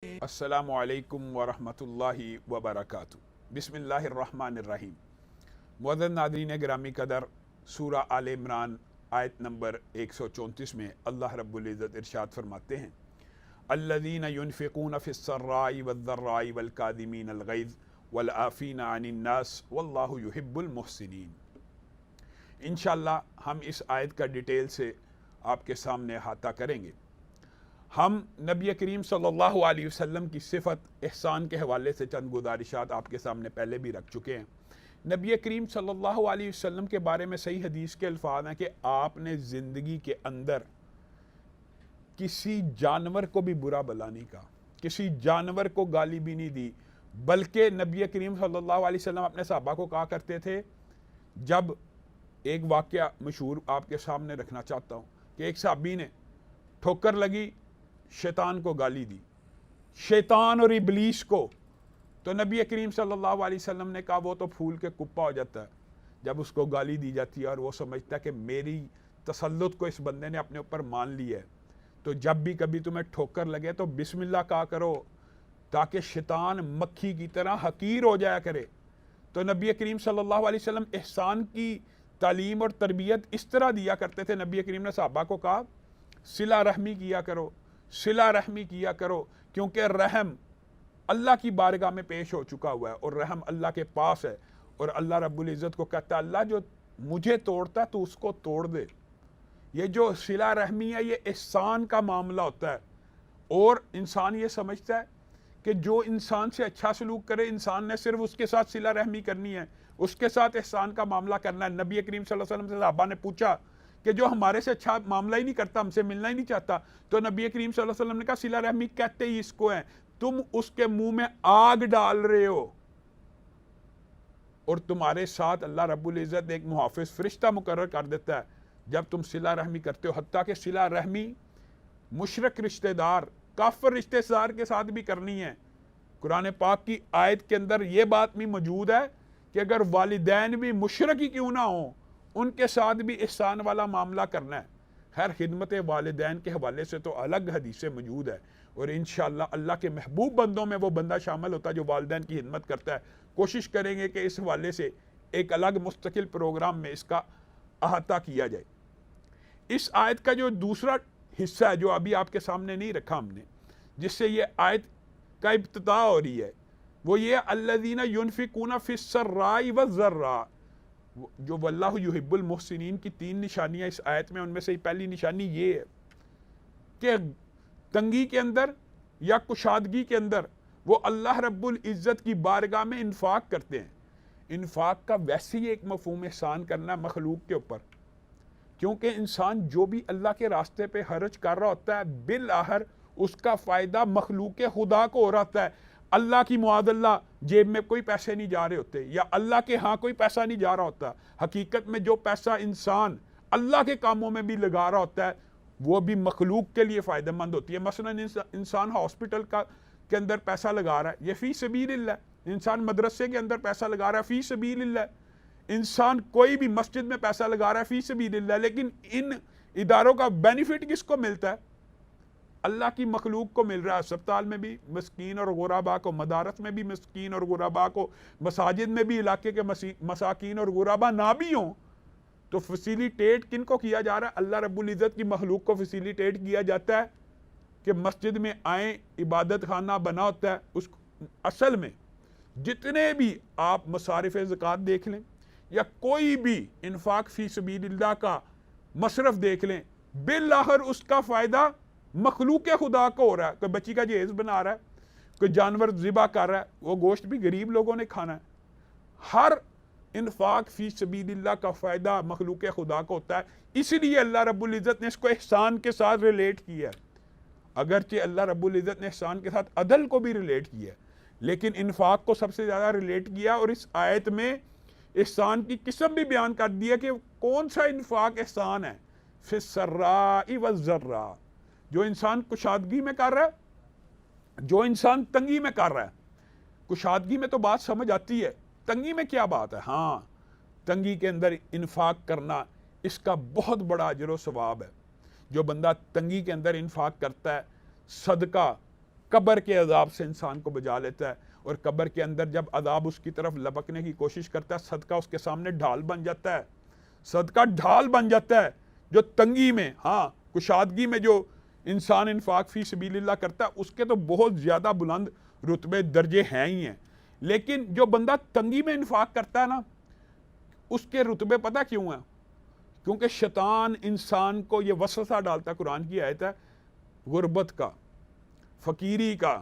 السلام علیکم ورحمۃ اللہ وبرکاتہ۔ بسم اللہ الرحمن الرحیم۔ معزز ناظرین گرامی قدر، سورہ آل عمران آیت نمبر 134 میں اللہ رب العزت ارشاد فرماتے ہیں، الذین ينفقون فی السراء والضراء والکاظمین الغیظ والعافین عن الناس واللہ یحب المحسنین۔ انشاءاللہ ہم اس آیت کا ڈیٹیل سے آپ کے سامنے احاطہ کریں گے۔ ہم نبی کریم صلی اللہ علیہ وسلم کی صفت احسان کے حوالے سے چند گزارشات آپ کے سامنے پہلے بھی رکھ چکے ہیں۔ نبی کریم صلی اللہ علیہ وسلم کے بارے میں صحیح حدیث کے الفاظ ہیں کہ آپ نے زندگی کے اندر کسی جانور کو بھی برا بلا نہیں کہا، کسی جانور کو گالی بھی نہیں دی، بلکہ نبی کریم صلی اللہ علیہ وسلم اپنے صحابہ کو کہا کرتے تھے، جب ایک واقعہ مشہور آپ کے سامنے رکھنا چاہتا ہوں کہ ایک صحابی نے ٹھوکر لگی، شیطان کو گالی دی، شیطان اور ابلیس کو، تو نبی کریم صلی اللہ علیہ وسلم نے کہا وہ تو پھول کے کپا ہو جاتا ہے جب اس کو گالی دی جاتی ہے اور وہ سمجھتا ہے کہ میری تسلط کو اس بندے نے اپنے اوپر مان لیا ہے۔ تو جب بھی کبھی تمہیں ٹھوکر لگے تو بسم اللہ کہا کرو تاکہ شیطان مکھی کی طرح حقیر ہو جایا کرے۔ تو نبی کریم صلی اللہ علیہ وسلم احسان کی تعلیم اور تربیت اس طرح دیا کرتے تھے۔ نبی کریم نے صحابہ کو کہا صلہ رحمی کیا کرو، صلہ رحمی کیا کرو، کیونکہ رحم اللہ کی بارگاہ میں پیش ہو چکا ہوا ہے اور رحم اللہ کے پاس ہے، اور اللہ رب العزت کو کہتا ہے اللہ جو مجھے توڑتا ہے تو اس کو توڑ دے۔ یہ جو صلہ رحمی ہے یہ احسان کا معاملہ ہوتا ہے، اور انسان یہ سمجھتا ہے کہ جو انسان سے اچھا سلوک کرے انسان نے صرف اس کے ساتھ صلہ رحمی کرنی ہے، اس کے ساتھ احسان کا معاملہ کرنا ہے۔ نبی کریم صلی اللہ علیہ وسلم سے صحابہ نے پوچھا کہ جو ہمارے سے اچھا معاملہ ہی نہیں کرتا، ہم سے ملنا ہی نہیں چاہتا، تو نبی کریم صلی اللہ علیہ وسلم نے کہا صلہ رحمی کہتے ہی اس کو ہیں، تم اس کے منہ میں آگ ڈال رہے ہو، اور تمہارے ساتھ اللہ رب العزت ایک محافظ فرشتہ مقرر کر دیتا ہے جب تم صلہ رحمی کرتے ہو، حتیٰ کہ صلہ رحمی مشرک رشتہ دار، کافر رشتہ دار کے ساتھ بھی کرنی ہے۔ قرآن پاک کی آیت کے اندر یہ بات بھی موجود ہے کہ اگر والدین بھی مشرک ہی کیوں نہ ہوں ان کے ساتھ بھی احسان والا معاملہ کرنا ہے۔ خیر خدمت والدین کے حوالے سے تو الگ حدیثیں موجود ہے، اور انشاءاللہ اللہ کے محبوب بندوں میں وہ بندہ شامل ہوتا ہے جو والدین کی خدمت کرتا ہے۔ کوشش کریں گے کہ اس حوالے سے ایک الگ مستقل پروگرام میں اس کا احاطہ کیا جائے۔ اس آیت کا جو دوسرا حصہ ہے جو ابھی آپ کے سامنے نہیں رکھا ہم نے، جس سے یہ آیت کا ابتدا ہو رہی ہے، وہ یہ الذین ینفقون فی السراء والضراء، جو واللہ یحب المحسنین کی تین نشانیاں اس آیت میں، ان میں سے پہلی نشانی یہ ہے کہ تنگی کے اندر یا کشادگی کے اندر وہ اللہ رب العزت کی بارگاہ میں انفاق کرتے ہیں۔ انفاق کا ویسے ہی ایک مفہوم احسان کرنا مخلوق کے اوپر، کیونکہ انسان جو بھی اللہ کے راستے پہ خرچ کر رہا ہوتا ہے بالآخر اس کا فائدہ مخلوق خدا کو ہو رہا ہوتا ہے۔ اللہ کی معاذ اللہ جیب میں کوئی پیسے نہیں جا رہے ہوتے، یا اللہ کے ہاں کوئی پیسہ نہیں جا رہا ہوتا۔ حقیقت میں جو پیسہ انسان اللہ کے کاموں میں بھی لگا رہا ہوتا ہے وہ بھی مخلوق کے لیے فائدہ مند ہوتی ہے۔ مثلا انسان ہاسپٹل کے اندر پیسہ لگا رہا ہے، یہ فی سبیل اللہ۔ انسان مدرسے کے اندر پیسہ لگا رہا ہے، فی سبیل اللہ۔ انسان کوئی بھی مسجد میں پیسہ لگا رہا ہے، فی سبیل اللہ۔ لیکن ان اداروں کا بینیفٹ کس کو ملتا ہے؟ اللہ کی مخلوق کو مل رہا ہے۔ اسپتال میں بھی مسکین اور غربا کو، مدارس میں بھی مسکین اور غربا کو، مساجد میں بھی علاقے کے مساکین اور غربا نہ بھی ہوں تو فیسیلیٹیٹ کن کو کیا جا رہا ہے؟ اللہ رب العزت کی مخلوق کو فیسیلیٹیٹ کیا جاتا ہے کہ مسجد میں آئیں، عبادت خانہ بنا ہوتا ہے۔ اس اصل میں جتنے بھی آپ مصارف زکوٰۃ دیکھ لیں یا کوئی بھی انفاق فی سبیل اللہ کا مصرف دیکھ لیں، بالآخر اس کا فائدہ مخلوق خدا کو ہو رہا ہے۔ کوئی بچی کا جہیز بنا رہا ہے، کوئی جانور ذبح کر رہا ہے، وہ گوشت بھی غریب لوگوں نے کھانا ہے۔ ہر انفاق فی سبیل اللہ کا فائدہ مخلوق خدا کو ہوتا ہے، اسی لیے اللہ رب العزت نے اس کو احسان کے ساتھ ریلیٹ کیا ہے۔ اگرچہ اللہ رب العزت نے احسان کے ساتھ عدل کو بھی ریلیٹ کیا ہے، لیکن انفاق کو سب سے زیادہ ریلیٹ کیا، اور اس آیت میں احسان کی قسم بھی بیان کر دیا کہ کون سا انفاق احسان ہے۔ فی السراء والضراء، جو انسان کشادگی میں کر رہا ہے، جو انسان تنگی میں کر رہا ہے۔ کشادگی میں تو بات سمجھ آتی ہے، تنگی میں کیا بات ہے؟ ہاں، تنگی کے اندر انفاق کرنا اس کا بہت بڑا اجر و ثواب ہے۔ جو بندہ تنگی کے اندر انفاق کرتا ہے، صدقہ قبر کے عذاب سے انسان کو بچا لیتا ہے، اور قبر کے اندر جب عذاب اس کی طرف لپکنے کی کوشش کرتا ہے، صدقہ اس کے سامنے ڈھال بن جاتا ہے، صدقہ ڈھال بن جاتا ہے، جو تنگی میں، ہاں کشادگی میں جو انسان انفاق فی سبیل اللہ کرتا ہے اس کے تو بہت زیادہ بلند رتبے درجے ہیں ہی ہیں، لیکن جو بندہ تنگی میں انفاق کرتا ہے نا، اس کے رتبے پتہ کیوں ہیں؟ کیونکہ شیطان انسان کو یہ وسوسہ ڈالتا ہے، قرآن کی آیت ہے، غربت کا، فقیری کا،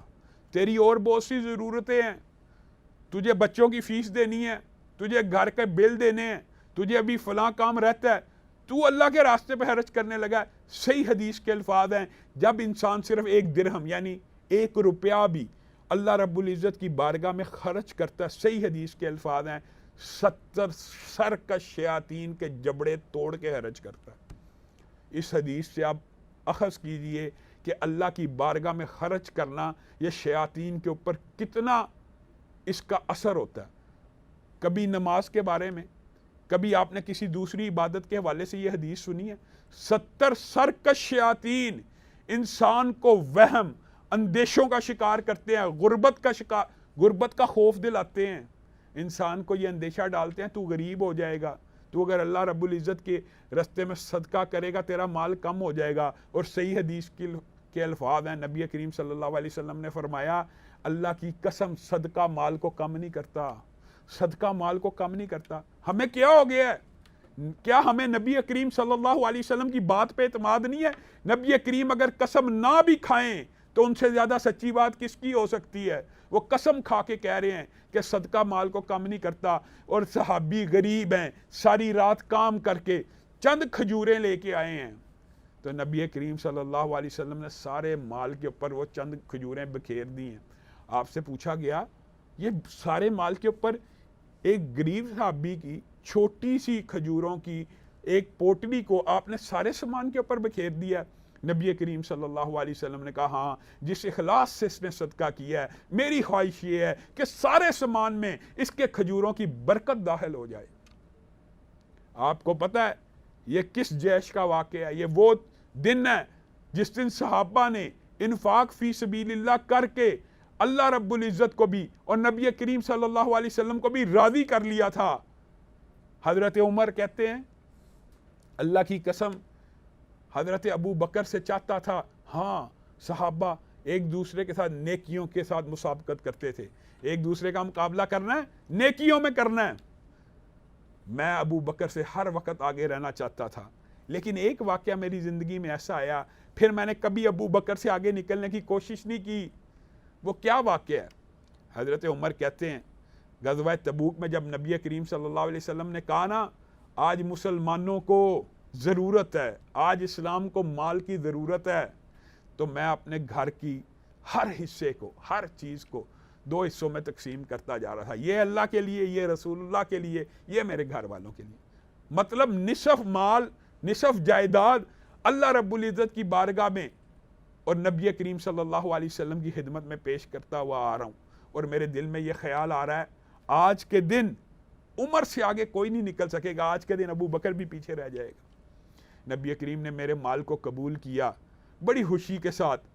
تیری اور بہت سی ضرورتیں ہیں، تجھے بچوں کی فیس دینی ہے، تجھے گھر کے بل دینے ہیں، تجھے ابھی فلاں کام رہتا ہے، تو اللہ کے راستے پہ خرچ کرنے لگا ہے۔ صحیح حدیث کے الفاظ ہیں، جب انسان صرف 1 درہم یعنی 1 روپیہ بھی اللہ رب العزت کی بارگاہ میں خرچ کرتا ہے، صحیح حدیث کے الفاظ ہیں 70 سرکش شیاطین کے جبڑے توڑ کے خرچ کرتا ہے۔ اس حدیث سے آپ اخذ کیجئے کہ اللہ کی بارگاہ میں خرچ کرنا یہ شیاطین کے اوپر کتنا اس کا اثر ہوتا ہے۔ کبھی نماز کے بارے میں، کبھی آپ نے کسی دوسری عبادت کے حوالے سے یہ حدیث سنی ہے؟ 70 سرکش شیاطین انسان کو وہم، اندیشوں کا شکار کرتے ہیں، غربت کا خوف دلاتے ہیں، انسان کو یہ اندیشہ ڈالتے ہیں تو غریب ہو جائے گا، تو اگر اللہ رب العزت کے رستے میں صدقہ کرے گا تیرا مال کم ہو جائے گا۔ اور صحیح حدیث کے الفاظ ہیں، نبی کریم صلی اللہ علیہ وسلم نے فرمایا، اللہ کی قسم صدقہ مال کو کم نہیں کرتا، صدقہ مال کو کم نہیں کرتا۔ ہمیں کیا ہو گیا ہے؟ کیا ہمیں نبی کریم صلی اللہ علیہ وسلم کی بات پہ اعتماد نہیں ہے؟ نبی کریم اگر قسم نہ بھی کھائیں تو ان سے زیادہ سچی بات کس کی ہو سکتی ہے؟ وہ قسم کھا کے کہہ رہے ہیں کہ صدقہ مال کو کم نہیں کرتا، اور صحابی غریب ہیں، ساری رات کام کر کے چند کھجوریں لے کے آئے ہیں، تو نبی کریم صلی اللہ علیہ وسلم نے سارے مال کے اوپر وہ چند کھجوریں بکھیر دی ہیں۔ آپ سے پوچھا گیا یہ سارے مال کے اوپر ایک غریب صحابی کی چھوٹی سی کھجوروں کی ایک پوٹلی کو آپ نے سارے سامان کے اوپر بکھیر دیا؟ نبی کریم صلی اللہ علیہ وسلم نے کہا ہاں، جس اخلاص سے اس نے صدقہ کیا ہے، میری خواہش یہ ہے کہ سارے سامان میں اس کے کھجوروں کی برکت داخل ہو جائے۔ آپ کو پتہ ہے یہ کس جیش کا واقعہ ہے؟ یہ وہ دن ہے جس دن صحابہ نے انفاق فی سبیل اللہ کر کے اللہ رب العزت کو بھی اور نبی کریم صلی اللہ علیہ وسلم کو بھی راضی کر لیا تھا۔ حضرت عمر کہتے ہیں اللہ کی قسم حضرت ابو بکر سے چاہتا تھا، ہاں صحابہ ایک دوسرے کے ساتھ نیکیوں کے ساتھ مسابقت کرتے تھے، ایک دوسرے کا مقابلہ کرنا ہے، نیکیوں میں کرنا ہے، میں ابو بکر سے ہر وقت آگے رہنا چاہتا تھا، لیکن ایک واقعہ میری زندگی میں ایسا آیا پھر میں نے کبھی ابو بکر سے آگے نکلنے کی کوشش نہیں کی۔ وہ کیا واقعہ ہے؟ حضرت عمر کہتے ہیں غزوہ تبوک میں جب نبی کریم صلی اللہ علیہ وسلم نے کہا نا آج مسلمانوں کو ضرورت ہے، آج اسلام کو مال کی ضرورت ہے، تو میں اپنے گھر کی ہر حصے کو، ہر چیز کو 2 حصوں میں تقسیم کرتا جا رہا تھا، یہ اللہ کے لیے، یہ رسول اللہ کے لیے، یہ میرے گھر والوں کے لیے۔ مطلب نصف مال، نصف جائیداد اللہ رب العزت کی بارگاہ میں اور نبی کریم صلی اللہ علیہ وسلم کی خدمت میں پیش کرتا ہوا آ رہا ہوں، اور میرے دل میں یہ خیال آ رہا ہے آج کے دن عمر سے آگے کوئی نہیں نکل سکے گا، آج کے دن ابو بکر بھی پیچھے رہ جائے گا۔ نبی کریم نے میرے مال کو قبول کیا بڑی خوشی کے ساتھ،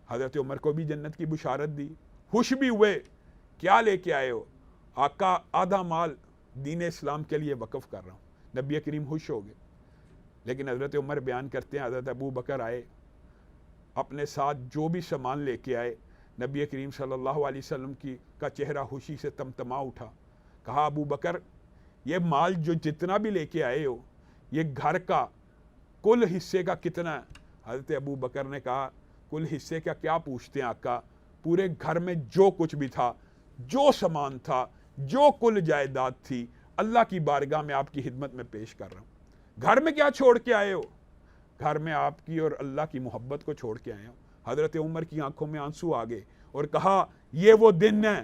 حضرت عمر کو بھی جنت کی بشارت دی، خوش بھی ہوئے۔ کیا لے کے آئے ہو؟ آقا آدھا مال دین اسلام کے لیے وقف کر رہا ہوں۔ نبی کریم خوش ہو گئے، لیکن حضرت عمر بیان کرتے ہیں حضرت ابو بکر آئے، اپنے ساتھ جو بھی سامان لے کے آئے، نبی کریم صلی اللہ علیہ وسلم کا چہرہ خوشی سے تمتما اٹھا۔ کہا ابو بکر یہ مال جو جتنا بھی لے کے آئے ہو یہ گھر کا کل حصے کا کتنا ہے؟ حضرت ابو بکر نے کہا کل حصے کا کیا پوچھتے ہیں آقا، پورے گھر میں جو کچھ بھی تھا، جو سامان تھا، جو کل جائیداد تھی، اللہ کی بارگاہ میں آپ کی خدمت میں پیش کر رہا ہوں۔ گھر میں کیا چھوڑ کے آئے ہو؟ گھر میں آپ کی اور اللہ کی محبت کو چھوڑ کے آئے ہوں۔ حضرت عمر کی آنکھوں میں آنسو آ گئے اور کہا یہ وہ دن ہے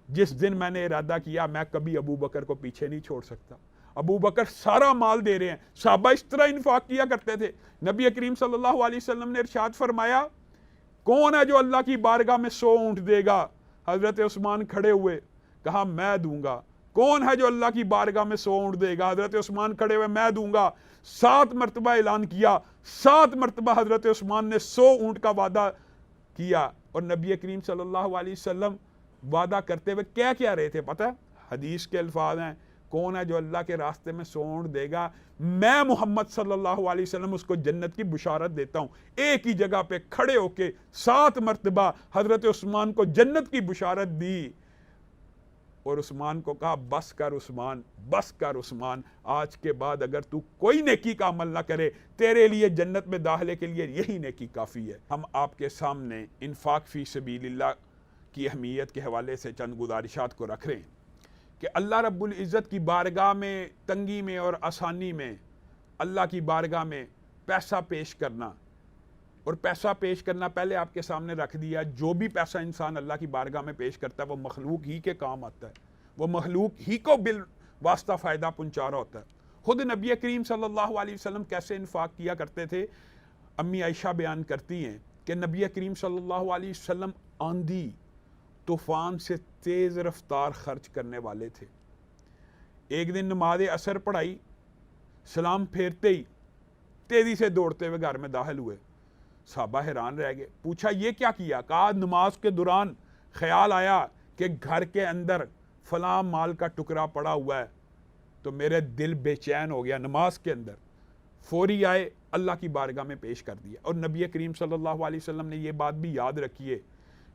جس دن میں نے ارادہ کیا میں کبھی ابو بکر کو پیچھے نہیں چھوڑ سکتا۔ ابو بکر سارا مال دے رہے ہیں، صحابہ اس طرح انفاق کیا کرتے تھے۔ نبی کریم صلی اللہ علیہ وسلم نے ارشاد فرمایا کون ہے جو اللہ کی بارگاہ میں 100 اونٹ دے گا؟ حضرت عثمان کھڑے ہوئے، کہا میں دوں گا۔ کون ہے جو اللہ کی بارگاہ میں 100 اونٹ دے گا؟ حضرت عثمان کھڑے ہوئے، میں دوں گا۔ 7 مرتبہ اعلان کیا، 7 مرتبہ حضرت عثمان نے 100 اونٹ کا وعدہ کیا، اور نبی کریم صلی اللہ علیہ وسلم وعدہ کرتے ہوئے کیا رہے تھے پتہ ہے؟ حدیث کے الفاظ ہیں، کون ہے جو اللہ کے راستے میں سونڈ دے گا، میں محمد صلی اللہ علیہ وسلم اس کو جنت کی بشارت دیتا ہوں۔ ایک ہی جگہ پہ کھڑے ہو کے 7 مرتبہ حضرت عثمان کو جنت کی بشارت دی، اور عثمان کو کہا بس کر عثمان، بس کر عثمان، آج کے بعد اگر تو کوئی نیکی کا عمل نہ کرے، تیرے لیے جنت میں داخلے کے لیے یہی نیکی کافی ہے۔ ہم آپ کے سامنے انفاق فی سبیل اللہ کی اہمیت کے حوالے سے چند گزارشات کو رکھ رہے ہیں کہ اللہ رب العزت کی بارگاہ میں تنگی میں اور آسانی میں اللہ کی بارگاہ میں پیسہ پیش کرنا، اور پیسہ پیش کرنا پہلے آپ کے سامنے رکھ دیا، جو بھی پیسہ انسان اللہ کی بارگاہ میں پیش کرتا ہے وہ مخلوق ہی کے کام آتا ہے، وہ مخلوق ہی کو بالواسطہ فائدہ پہنچا رہا ہوتا ہے۔ خود نبی کریم صلی اللہ علیہ وسلم کیسے انفاق کیا کرتے تھے، امی عائشہ بیان کرتی ہیں کہ نبی کریم صلی اللہ علیہ وسلم آندھی طوفان سے تیز رفتار خرچ کرنے والے تھے۔ ایک دن نماز عصر پڑھائی، سلام پھیرتے ہی تیزی سے دوڑتے ہوئے گھر میں داخل ہوئے، صحابہ حیران رہ گئے، پوچھا یہ کیا کیا؟ کہا نماز کے دوران خیال آیا کہ گھر کے اندر فلاں مال کا ٹکڑا پڑا ہوا ہے تو میرے دل بے چین ہو گیا، نماز کے اندر فوری آئے، اللہ کی بارگاہ میں پیش کر دیا۔ اور نبی کریم صلی اللہ علیہ وسلم نے یہ بات بھی یاد رکھی ہے،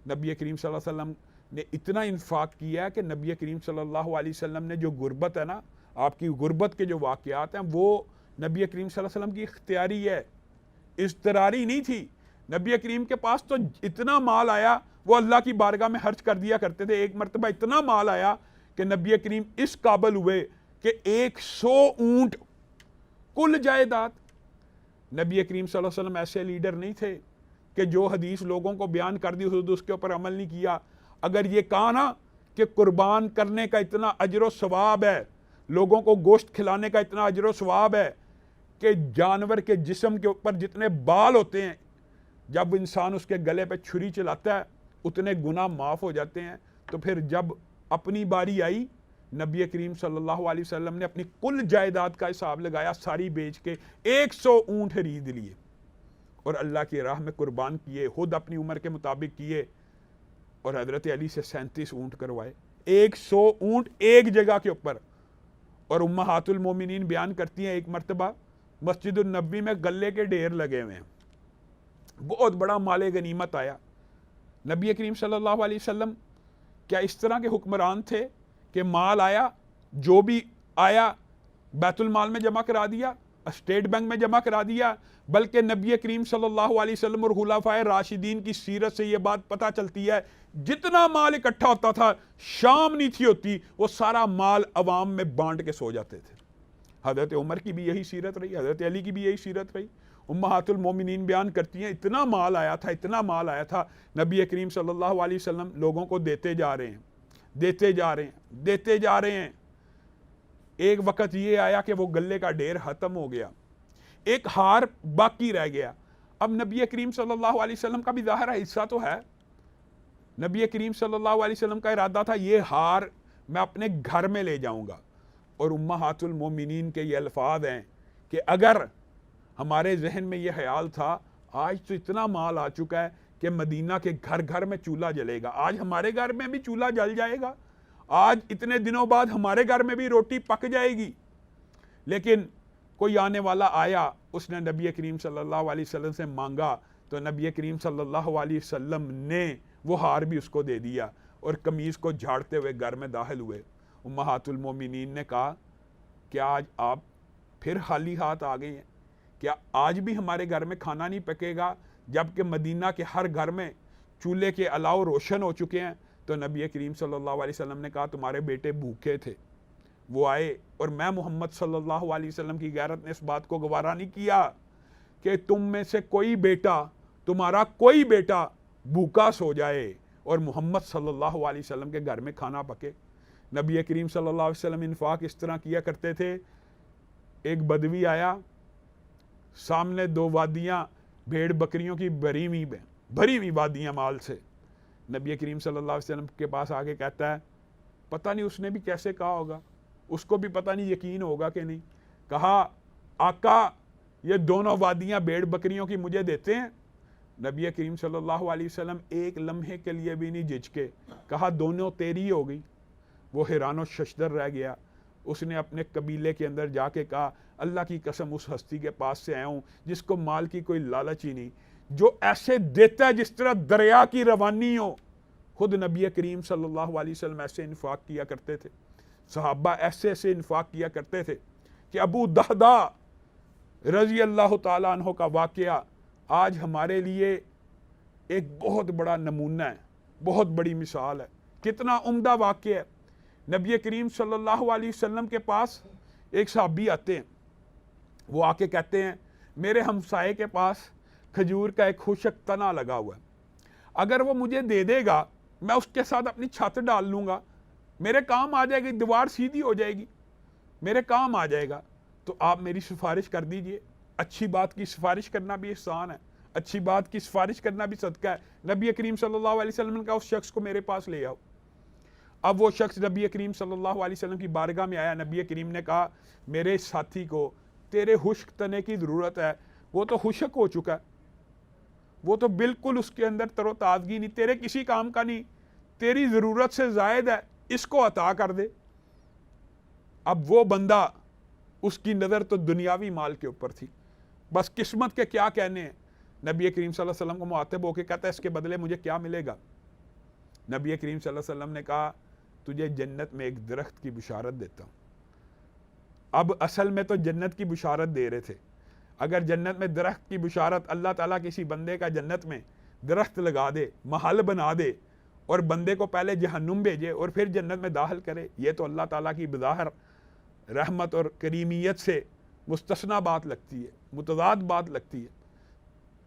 نبی کریم صلی اللہ علیہ وسلم نے اتنا انفاق کیا کہ نبی کریم صلی اللہ علیہ وسلم نے جو غربت ہے نا، آپ کی غربت کے جو واقعات ہیں وہ نبی کریم صلی اللہ علیہ وسلم کی اختیاری ہے، اضطراری نہیں تھی۔ نبی کریم کے پاس تو اتنا مال آیا وہ اللہ کی بارگاہ میں خرچ کر دیا کرتے تھے۔ ایک مرتبہ اتنا مال آیا کہ نبی کریم اس قابل ہوئے کہ 100 اونٹ کل جائیداد۔ نبی کریم صلی اللہ علیہ وسلم ایسے لیڈر نہیں تھے کہ جو حدیث لوگوں کو بیان کر دی اس کے اوپر عمل نہیں کیا۔ اگر یہ کہا نا کہ قربان کرنے کا اتنا اجر و ثواب ہے، لوگوں کو گوشت کھلانے کا اتنا اجر و ثواب ہے کہ جانور کے جسم کے اوپر جتنے بال ہوتے ہیں جب انسان اس کے گلے پہ چھری چلاتا ہے اتنے گناہ معاف ہو جاتے ہیں، تو پھر جب اپنی باری آئی نبی کریم صلی اللہ علیہ وسلم نے اپنی کل جائیداد کا حساب لگایا، ساری بیچ کے 100 اونٹ خرید لیے اور اللہ کی راہ میں قربان کیے، خود اپنی عمر کے مطابق کیے، اور حضرت علی سے 37 اونٹ کروائے، 100 اونٹ ایک جگہ کے اوپر۔ اور امہات المومنین بیان کرتی ہیں ایک مرتبہ مسجد النبی میں غلے کے ڈھیر لگے ہوئے ہیں، بہت بڑا مال غنیمت آیا۔ نبی کریم صلی اللہ علیہ وسلم کیا اس طرح کے حکمران تھے کہ مال آیا، جو بھی آیا بیت المال میں جمع کرا دیا، اسٹیٹ بینک میں جمع کرا دیا؟ بلکہ نبی کریم صلی اللہ علیہ وسلم اور خلفائے راشدین کی سیرت سے یہ بات پتہ چلتی ہے، جتنا مال اکٹھا ہوتا تھا شام نہیں تھی ہوتی وہ سارا مال عوام میں بانٹ کے سو جاتے تھے۔ حضرت عمر کی بھی یہی سیرت رہی، حضرت علی کی بھی یہی سیرت رہی۔ امہات المومنین بیان کرتی ہیں اتنا مال آیا تھا، اتنا مال آیا تھا، نبی کریم صلی اللہ علیہ وسلم لوگوں کو دیتے جا رہے ہیں، دیتے جا رہے ہیں، دیتے جا رہے ہیں۔ ایک وقت یہ آیا کہ وہ گلے کا ڈھیر ختم ہو گیا، ایک ہار باقی رہ گیا۔ اب نبی کریم صلی اللہ علیہ وسلم کا بھی ظاہر حصہ تو ہے، نبی کریم صلی اللہ علیہ وسلم کا ارادہ تھا یہ ہار میں اپنے گھر میں لے جاؤں گا، اور امہات المومنین کے یہ الفاظ ہیں کہ اگر ہمارے ذہن میں یہ خیال تھا آج تو اتنا مال آ چکا ہے کہ مدینہ کے گھر گھر میں چولہا جلے گا، آج ہمارے گھر میں بھی چولہا جل جائے گا، آج اتنے دنوں بعد ہمارے گھر میں بھی روٹی پک جائے گی، لیکن کوئی آنے والا آیا، اس نے نبی کریم صلی اللہ علیہ وسلم سے مانگا تو نبی کریم صلی اللہ علیہ وسلم نے وہ ہار بھی اس کو دے دیا، اور قمیض کو جھاڑتے ہوئے گھر میں داخل ہوئے۔ امہات المومنین نے کہا کیا آج آپ پھر خالی ہاتھ آ گئے ہیں؟ کیا آج بھی ہمارے گھر میں کھانا نہیں پکے گا جبکہ مدینہ کے ہر گھر میں چولہے کے الاؤ روشن ہو چکے ہیں؟ تو نبی کریم صلی اللہ علیہ وسلم نے کہا تمہارے بیٹے بھوکے تھے، وہ آئے، اور میں محمد صلی اللہ علیہ وسلم کی غیرت نے اس بات کو گوارا نہیں کیا کہ تم میں سے کوئی بیٹا، تمہارا کوئی بیٹا بھوکا سو جائے اور محمد صلی اللہ علیہ وسلم کے گھر میں کھانا پکے۔ نبی کریم صلی اللہ علیہ وسلم انفاق اس طرح کیا کرتے تھے، ایک بدوی آیا، سامنے 2 وادیاں بھیڑ بکریوں کی بھری ہوئی وادیاں مال سے، نبی کریم صلی اللہ علیہ وسلم کے پاس آگے کہتا ہے پتہ نہیں اس نے بھی کیسے کہا ہوگا، اس کو بھی پتہ نہیں یقین ہوگا کہ نہیں، کہا آقا یہ دونوں وادیاں بھیڑ بکریوں کی مجھے دیتے ہیں؟ نبی کریم صلی اللہ علیہ وسلم ایک لمحے کے لیے بھی نہیں جھجکے، کہا دونوں تیری ہو گئی۔ وہ حیران و ششدر رہ گیا۔ اس نے اپنے قبیلے کے اندر جا کے کہا اللہ کی قسم اس ہستی کے پاس سے آیا ہوں جس کو مال کی کوئی لالچ ہی نہیں، جو ایسے دیتا ہے جس طرح دریا کی روانی ہو۔ خود نبی کریم صلی اللہ علیہ وسلم ایسے انفاق کیا کرتے تھے، صحابہ ایسے انفاق کیا کرتے تھے کہ ابو دہدا رضی اللہ تعالیٰ عنہ کا واقعہ آج ہمارے لیے ایک بہت بڑا نمونہ ہے، بہت بڑی مثال ہے، کتنا عمدہ واقعہ ہے۔ نبی کریم صلی اللہ علیہ وسلم کے پاس ایک صحابی آتے ہیں، وہ آ کے کہتے ہیں میرے ہمسائے کے پاس کھجور کا ایک خشک تنا لگا ہوا ہے، اگر وہ مجھے دے دے گا میں اس کے ساتھ اپنی چھت ڈال لوں گا، میرے کام آ جائے گی، دیوار سیدھی ہو جائے گی، میرے کام آ جائے گا، تو آپ میری سفارش کر دیجئے۔ اچھی بات کی سفارش کرنا بھی احسان ہے، اچھی بات کی سفارش کرنا بھی صدقہ ہے۔ نبی کریم صلی اللہ علیہ وسلم نے کہا اس شخص کو میرے پاس لے آؤ۔ اب وہ شخص نبی کریم صلی اللہ علیہ وسلم کی بارگاہ میں آیا، نبی کریم نے کہا میرے ساتھی کو تیرے خشک تنے کی ضرورت ہے، وہ تو خشک ہو چکا ہے، وہ تو بالکل اس کے اندر تر و تازگی نہیں، تیرے کسی کام کا نہیں، تیری ضرورت سے زائد ہے، اس کو عطا کر دے۔ اب وہ بندہ، اس کی نظر تو دنیاوی مال کے اوپر تھی، بس قسمت کے کیا کہنے ہیں۔ نبی کریم صلی اللہ علیہ وسلم کو معاتب ہو کے کہتا ہے اس کے بدلے مجھے کیا ملے گا؟ نبی کریم صلی اللہ علیہ وسلم نے کہا تجھے جنت میں ایک درخت کی بشارت دیتا ہوں۔ اب اصل میں تو جنت کی بشارت دے رہے تھے، اگر جنت میں درخت کی بشارت، اللہ تعالیٰ کسی بندے کا جنت میں درخت لگا دے، محل بنا دے اور بندے کو پہلے جہنم بھیجے اور پھر جنت میں داخل کرے، یہ تو اللہ تعالیٰ کی بظاہر رحمت اور کریمیت سے مستثنیٰ بات لگتی ہے، متضاد بات لگتی ہے۔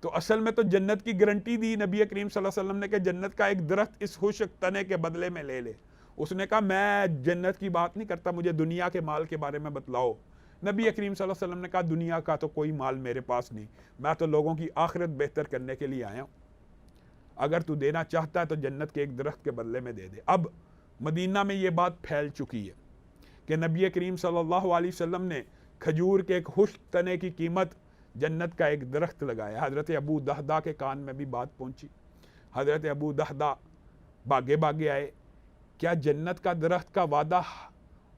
تو اصل میں تو جنت کی گارنٹی دی نبی کریم صلی اللہ علیہ وسلم نے کہ جنت کا ایک درخت اس خشک تنے کے بدلے میں لے لے۔ اس نے کہا میں جنت کی بات نہیں کرتا، مجھے دنیا کے مال کے بارے میں بتلاؤ۔ نبی کریم صلی اللہ علیہ وسلم نے کہا دنیا کا تو کوئی مال میرے پاس نہیں، میں تو لوگوں کی آخرت بہتر کرنے کے لیے آیا ہوں، اگر تو دینا چاہتا ہے تو جنت کے ایک درخت کے بدلے میں دے دے۔ اب مدینہ میں یہ بات پھیل چکی ہے کہ نبی کریم صلی اللہ علیہ وسلم نے کھجور کے ایک خشک تنے کی قیمت جنت کا ایک درخت لگایا۔ حضرت ابو دہدا کے کان میں بھی بات پہنچی، حضرت ابو دہدا بھاگے بھاگے آئے، کیا جنت کا درخت کا وعدہ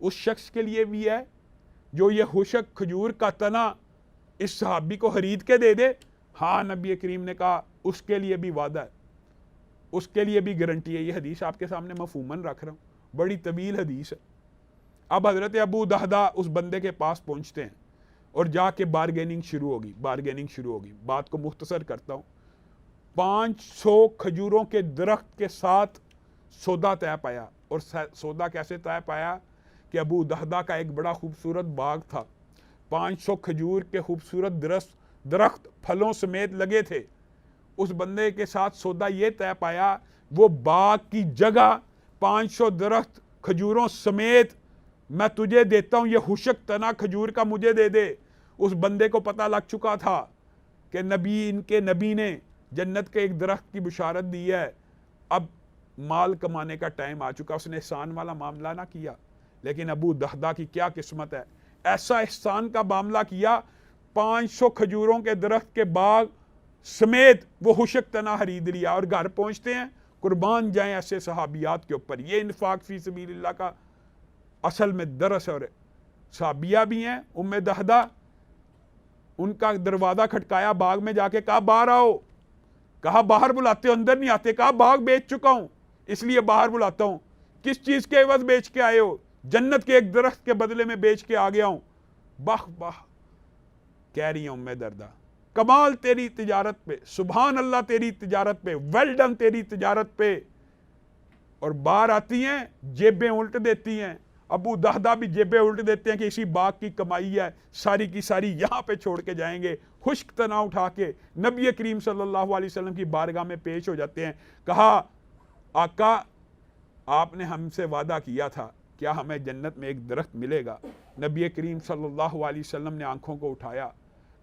اس شخص کے لیے بھی ہے جو یہ خشک کھجور کا تنا اس صحابی کو خرید کے دے دے؟ ہاں، نبی کریم نے کہا اس کے لیے بھی وعدہ ہے، اس کے لیے بھی گارنٹی ہے۔ یہ حدیث آپ کے سامنے مفہوماً رکھ رہا ہوں، بڑی طویل حدیث ہے۔ اب حضرت ابو دہدا اس بندے کے پاس پہنچتے ہیں اور جا کے بارگیننگ شروع ہوگی۔ بات کو مختصر کرتا ہوں، 500 کھجوروں کے درخت کے ساتھ سودا طے پایا، اور سودا کیسے طے پایا کہ ابو دہدا کا ایک بڑا خوبصورت باغ تھا، 500 کھجور کے خوبصورت درخت پھلوں سمیت لگے تھے۔ اس بندے کے ساتھ سودا یہ طے پایا وہ باغ کی جگہ 500 درخت کھجوروں سمیت میں تجھے دیتا ہوں، یہ خشک تنا کھجور کا مجھے دے دے۔ اس بندے کو پتہ لگ چکا تھا کہ ان کے نبی نے جنت کے ایک درخت کی بشارت دی ہے، اب مال کمانے کا ٹائم آ چکا۔ اس نے احسان والا معاملہ نہ کیا، لیکن ابو دہدا کی کیا قسمت ہے، ایسا احسان کا معاملہ کیا، 500 کھجوروں کے درخت کے باغ سمیت وہ خشک تنا خرید لیا، اور گھر پہنچتے ہیں، قربان جائیں ایسے صحابیات کے اوپر۔ یہ انفاق فی سبیل اللہ کا اصل میں درس، اور صحابیہ بھی ہیں۔ ام دہدا، ان کا دروازہ کھٹکایا باغ میں، جا کے کہا باہر آؤ، کہا باہر بلاتے ہو اندر نہیں آتے، کہا باغ بیچ چکا ہوں اس لیے باہر بلاتا ہوں۔ کس چیز کے عوض بیچ کے آئے ہو؟ جنت کے ایک درخت کے بدلے میں بیچ کے آ گیا ہوں۔ باہ باہ کہہ رہی ہیں ام دردہ، کمال تیری تجارت پہ، سبحان اللہ تیری تجارت پہ، ویل ڈن تیری تجارت پہ۔ اور باہر آتی ہیں، جیبیں الٹ دیتی ہیں۔ ابو دہدا بھی جیبیں الٹ دیتے ہیں کہ اسی باغ کی کمائی ہے، ساری کی ساری یہاں پہ چھوڑ کے جائیں گے۔ خشک تنا اٹھا کے نبی کریم صلی اللہ علیہ وسلم کی بارگاہ میں پیش ہو جاتے ہیں۔ کہا آقا آپ نے ہم سے وعدہ کیا تھا، کیا ہمیں جنت میں ایک درخت ملے گا؟ نبی کریم صلی اللہ علیہ وسلم نے آنکھوں کو اٹھایا،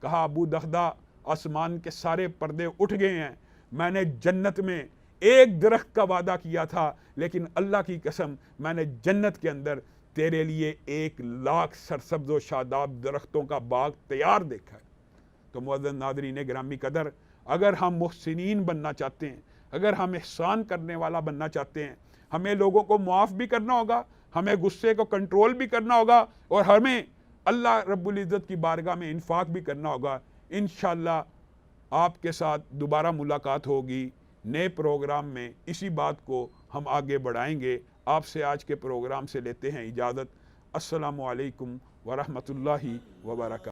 کہا ابو دہدا آسمان کے سارے پردے اٹھ گئے ہیں، میں نے جنت میں ایک درخت کا وعدہ کیا تھا، لیکن اللہ کی قسم میں نے جنت کے اندر تیرے لیے 1,00,000 سرسبز و شاداب درختوں کا باغ تیار دیکھا ہے۔ تو معزز ناظرین گرامی قدر، اگر ہم محسنین بننا چاہتے ہیں، اگر ہم احسان کرنے والا بننا چاہتے ہیں، ہمیں لوگوں کو معاف بھی کرنا ہوگا، ہمیں غصے کو کنٹرول بھی کرنا ہوگا، اور ہمیں اللہ رب العزت کی بارگاہ میں انفاق بھی کرنا ہوگا۔ انشاءاللہ آپ کے ساتھ دوبارہ ملاقات ہوگی نئے پروگرام میں، اسی بات کو ہم آگے بڑھائیں گے۔ آپ سے آج کے پروگرام سے لیتے ہیں اجازت۔ السلام علیکم ورحمۃ اللہ وبرکاتہ۔